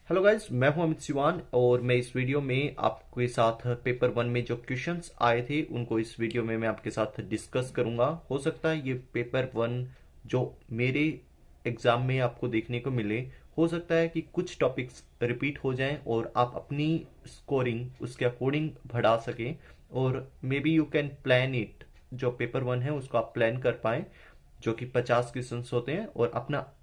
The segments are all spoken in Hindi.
हेलो गाइस, मैं हूं अमित सिवान और मैं इस वीडियो में आपके साथ पेपर वन में जो क्वेश्चंस आए थे उनको इस वीडियो में मैं आपके साथ डिस्कस करूंगा। हो सकता है ये पेपर वन जो मेरे एग्जाम में आपको देखने को मिले, हो सकता है कि कुछ टॉपिक्स रिपीट हो जाएं और आप अपनी स्कोरिंग उसके अकॉर्डिंग बढ़ा सकें और may be you can plan it. जो पेपर वन है उसको आप प्लान कर पाएं, जो कि 50 क्वेश्चन होते हैं, और अपना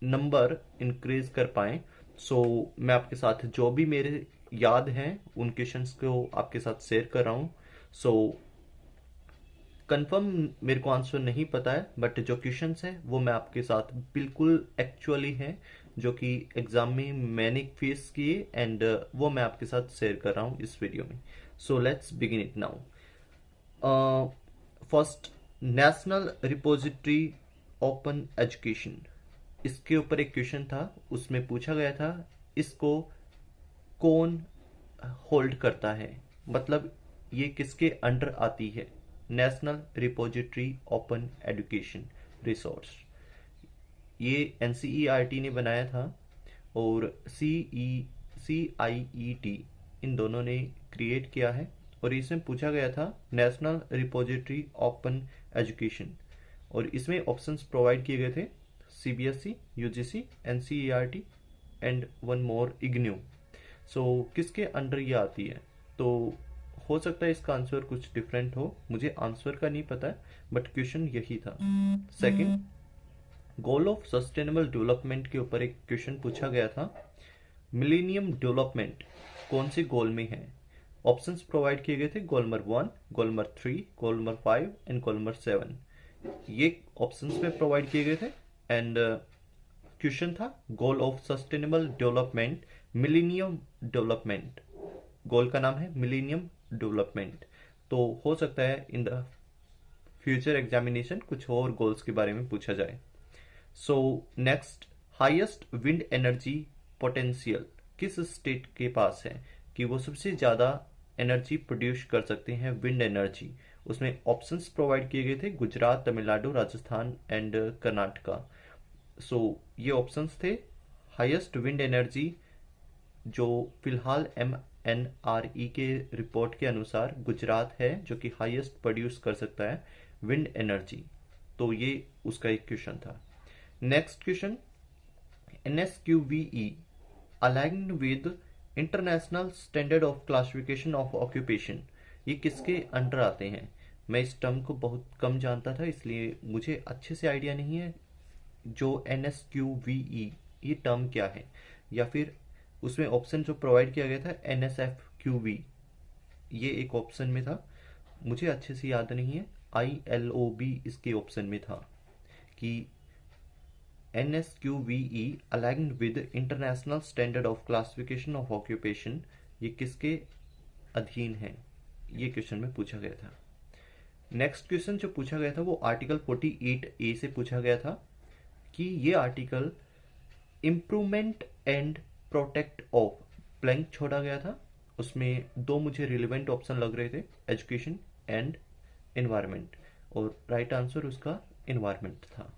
नंबर इंक्रीज कर पाएं। सो मैं आपके साथ जो भी मेरे याद हैं उन क्वेश्चंस को आपके साथ शेयर कर रहा हूँ। सो कंफर्म मेरे को आंसर नहीं पता है, बट जो क्वेश्चंस हैं वो मैं आपके साथ बिल्कुल एक्चुअली हैं जो कि एग्जाम में मैंने फेस किए, एंड वो मैं आपके साथ शेयर कर रहा हूँ इस वीडियो में। So let's begin it now. First, national repository open education, इसके ऊपर एक क्वेश्चन था। उसमें पूछा गया था इसको कौन होल्ड करता है, मतलब ये किसके अंडर आती है। National repository open education resource, ये एनसीईआरटी ने बनाया था और CIET इन दोनों ने क्रिएट किया है। और इसमें पूछा गया था नेशनल रिपोजिटरी ओपन एजुकेशन, और इसमें ऑप्शंस प्रोवाइड किए गए थे CBSE, UGC, NCERT and one more IGNOU. So किसके अंडर ये आती है? तो हो सकता है इसका आंसर कुछ डिफरेंट हो, मुझे आंसर का नहीं पता है, बट क्वेश्चन यही था। Second, goal of sustainable development के ऊपर एक क्वेश्चन पूछा गया था। मिलेनियम डेवलपमेंट कौन से गोल में है? ऑप्शंस प्रोवाइड किए गए थे goal number 1, goal number 3, goal number 5 and goal number 7। ये ऑप्शंस में प्रोवाइड किए गए थे, एंड क्वेश्चन था goal of sustainable development millennium development. Goal का नाम है मिलेनियम डेवलपमेंट। तो हो सकता है इन द फ्यूचर एग्जामिनेशन कुछ और गोल्स के बारे में पूछा जाए। So next, highest wind energy potential किस स्टेट के पास है कि वो सबसे ज़्यादा एनर्जी प्रोड्यूस कर सकते हैं, विंड एनर्जी। उसमें ऑप्शंस प्रोवाइड किए गए थे गुजरात, तमिलनाडु, राजस्थान एंड कर्नाटका। सो ये ऑप्शंस थे। हाईएस्ट विंड एनर्जी जो फिलहाल MNRE के रिपोर्ट के अनुसार गुजरात है, जो कि हाईएस्ट प्रोड्यूस कर सकता है विंड एनर्जी। तो ये उसका एक क्वेश्चन था। Next question, NSQVE aligned with international standard of classification of occupation, ये किसके अंडर आते हैं? मैं इस टर्म को बहुत कम जानता था, इसलिए मुझे अच्छे से आइडिया नहीं है जो NSQVE ये टर्म क्या है, या फिर उसमें ऑप्शन जो प्रोवाइड किया गया था NSFQV, ये एक ऑप्शन में था, मुझे अच्छे से याद नहीं है। ILOB इसके ऑप्शन में था कि NSQVE aligned with international standard of classification of occupation, ये किसके अधीन है? ये क्वेश्चन में पूछा गया था। नेक्स्ट क्वेश्चन जो पूछा गया था वो आर्टिकल 48A से पूछा गया था कि ये article improvement and protect of blank छोड़ा गया था। उसमें दो मुझे रिलेवेंट ऑप्शन लग रहे थे, एजुकेशन एंड एनवायरनमेंट, और राइट आंसर उसका एनवायरनमेंट था।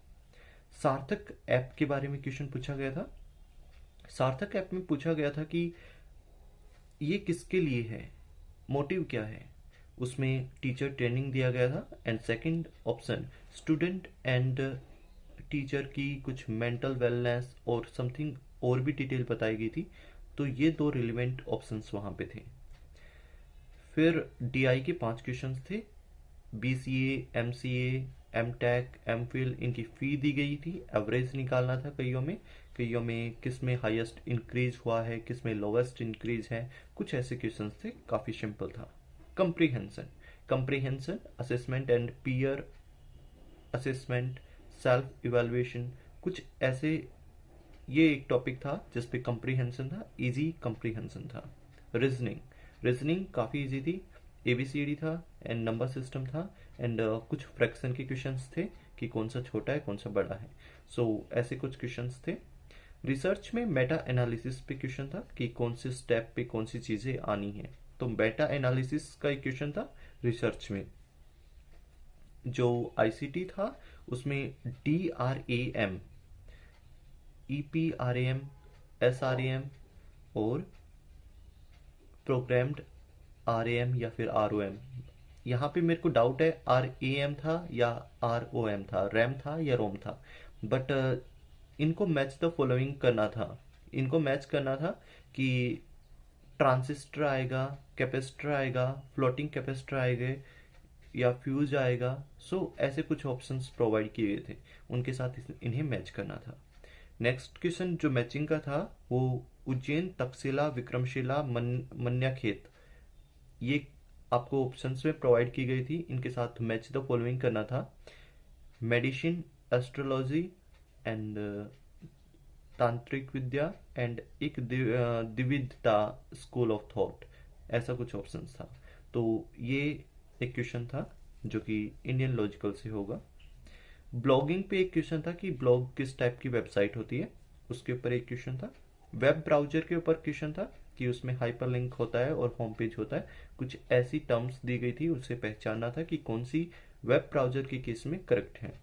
सार्थक ऐप के बारे में क्वेश्चन पूछा गया था। सार्थक ऐप में पूछा गया था कि ये किसके लिए है, मोटिव क्या है। उसमें टीचर ट्रेनिंग दिया गया था, and second option student and teacher की कुछ मेंटल वेलनेस और समथिंग और भी डिटेल बताई गई थी। तो ये दो रिलेवेंट ऑप्शंस वहाँ पे थे। फिर DI के 5 क्वेश्चंस थे। BCA, MCA, MTech, MPhil, इनकी फ़ी दी गई थी, एवरेज निकालना था कईयों में किस में हाईएस्ट इंक्रीज हुआ है, किस में लोवेस्ट इंक्रीज है, कुछ ऐसे क्वेश्चंस थे, काफ़ी सिंपल था। Comprehension assessment and peer assessment, self evaluation, कुछ ऐसे, ये एक टॉपिक था जिस पे कंप्रीहेंशन था, इजी कंप्रीहेंशन था। रीजनिंग काफ़ी इजी थी, ABCD था एंड नंबर सिस्टम था, एंड कुछ फ्रैक्शन के क्वेश्चंस थे कि कौन सा छोटा है कौन सा बड़ा है। सो ऐसे कुछ क्वेश्चंस थे। रिसर्च में मेटा एनालिसिस पे क्वेश्चन था कि कौन से स्टेप पे कौन सी चीज़ें आनी है। तो मेटा एनालिसिस का एक क्वेश्चन था रिसर्च में। जो ICT था उसमें DRAM, EPRAM SRAM और प्रोग्राम्ड RAM या फिर ROM। यहाँ पे मेरे को डाउट है RAM था या ROM था, रैम था या रोम था, बट इनको मैच द फॉलोइंग करना था। इनको मैच करना था कि ट्रांजिस्टर आएगा, कैपेसिटर आएगा, फ्लोटिंग कैपेसिटर आएगा या फ्यूज आएगा। ऐसे कुछ ऑप्शंस प्रोवाइड किए गए थे, उनके साथ इन्हें मैच करना था। नेक्स्ट क्वेश्चन जो मैचिंग का था वो उज्जैन, तक्षशिला, विक्रमशिला, मन्याखेत, ये आपको ऑप्शंस में प्रोवाइड की गई थी। इनके साथ मैच द फॉलोइंग करना था। मेडिसिन, एस्ट्रोलॉजी एंड तांत्रिक विद्या एंड एक द्विविधता स्कूल ऑफ थॉट, ऐसा कुछ ऑप्शंस था। तो ये एक क्वेश्चन था जो कि इंडियन लॉजिकल से होगा। ब्लॉगिंग पे एक क्वेश्चन था कि ब्लॉग किस टाइप की वेबसाइट होती है, उसके ऊपर एक क्वेश्चन था। वेब ब्राउजर के ऊपर क्वेश्चन था कि उसमें हाइपरलिंक होता है और होम पेज होता है। कुछ ऐसी टर्म्स दी गई थी, उसे पहचानना था कि कौन सी वेब ब्राउजर के केस में करेक्ट है।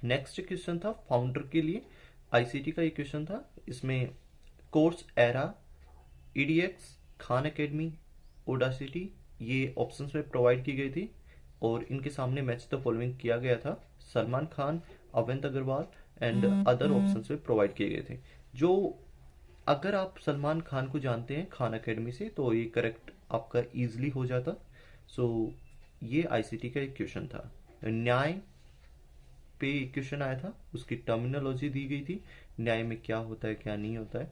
नेक्स्ट क्वेश्चन था फाउंडर के लिए, आईसीटी का एक क्वेश्चन था। इसमें course era, EDX, Khan academy, Audacity, ये ऑप्शंस में प्रोवाइड की गई थी और इनके सामने मैच द फॉलोइंग किया गया था। Salman Khan, Avant Agarwal and other options में प्रोवाइड किए गए थे। जो अगर आप सलमान खान को जानते हैं खान एकेडमी से तो ये करेक्ट आपका इजीली हो जाता। ये आईसीटी का एक क्वेश्चन था। न्याय पे एक क्वेश्चन आया था, उसकी टर्मिनोलॉजी दी गई थी, न्याय में क्या होता है क्या नहीं होता है।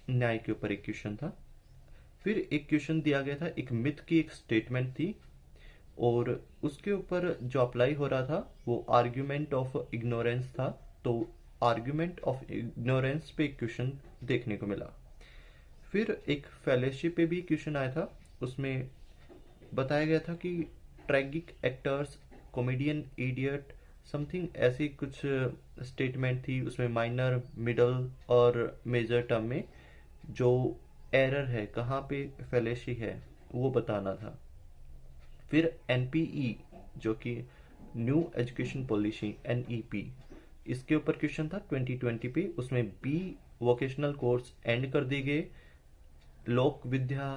न्याय के ऊपर एक क्वेश्चन था। फिर एक क्वेश्चन दिया गया था, एक मिथ की एक स्टेटमेंट थी और उसके ऊपर जो अप्लाई हो रहा था वो आर्ग्यूमेंट ऑफ इग्नोरेंस था। तो आर्ग्यूमेंट ऑफ इग्नोरेंस पे एक क्वेश्चन देखने को मिला। फिर एक फैलेसी पे भी क्वेश्चन आया था, उसमें बताया गया था कि ट्रैगिक एक्टर्स, कॉमेडियन इडियट, समथिंग ऐसी कुछ स्टेटमेंट थी। उसमें माइनर, मिडल और मेजर टर्म में जो एरर है, कहाँ पे फैलेसी है, वो बताना था। फिर NPE जो कि न्यू एजुकेशन पॉलिसी, NEP, इसके ऊपर क्वेश्चन था 2020 पे। उसमें बी वोकेशनल कोर्स एंड कर दिए गए, लोक विद्या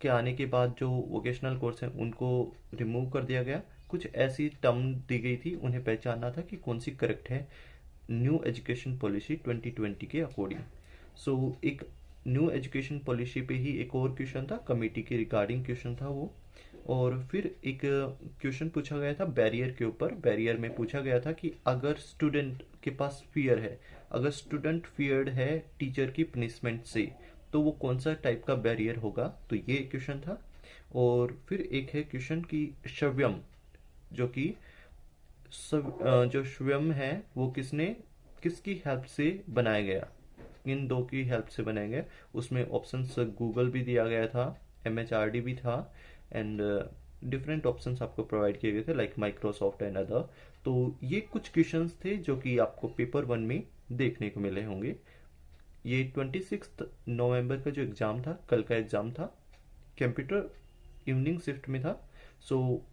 के आने के बाद जो वोकेशनल कोर्स हैं उनको रिमूव कर दिया गया। कुछ ऐसी टर्म दी गई थी, उन्हें पहचानना था कि कौन सी करेक्ट है न्यू एजुकेशन पॉलिसी 2020 के अकॉर्डिंग। एक न्यू एजुकेशन पॉलिसी पे ही एक और क्वेश्चन था, कमेटी के रिगार्डिंग क्वेश्चन था वो। और फिर एक क्वेश्चन पूछा गया था बैरियर के ऊपर। बैरियर में पूछा गया था कि अगर स्टूडेंट के पास फियर है, अगर स्टूडेंट फियर्ड है टीचर की पनिशमेंट से, तो वो कौन सा टाइप का बैरियर होगा। तो ये एक क्वेश्चन था। और फिर एक है क्वेश्चन की श्रव्यम, जो कि जो श्रव्यम है वो किसकी हेल्प से बनाया गया, इन दो की हेल्प से बनाया गया। उसमें ऑप्शंस गूगल भी दिया गया था, MHRD भी था एंड डिफरेंट ऑप्शंस आपको प्रोवाइड किए गए थे लाइक माइक्रोसॉफ्ट एंड अदर। तो ये कुछ क्वेश्चंस थे जो कि आपको पेपर 1 में देखने को मिले होंगे। ये 26 नवंबर का जो एग्जाम था, कल का एग्जाम था, कंप्यूटर इवनिंग शिफ्ट में था।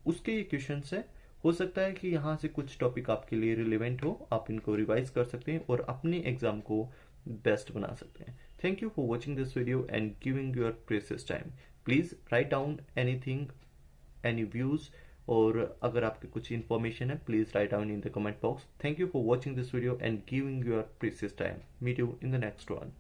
उसके ये क्वेश्चन है। हो सकता है कि यहाँ से कुछ टॉपिक आपके लिए रिलेवेंट हो, आप इनको रिवाइज कर सकते हैं और अपने एग्जाम को बेस्ट बना सकते हैं। Thank you for watching this video and giving your precious time. Please write down anything, any views, और अगर आपके कुछ इन्फॉर्मेशन है please write down in the comment box. Thank you for watching this video and giving your precious time. Meet you in the next one.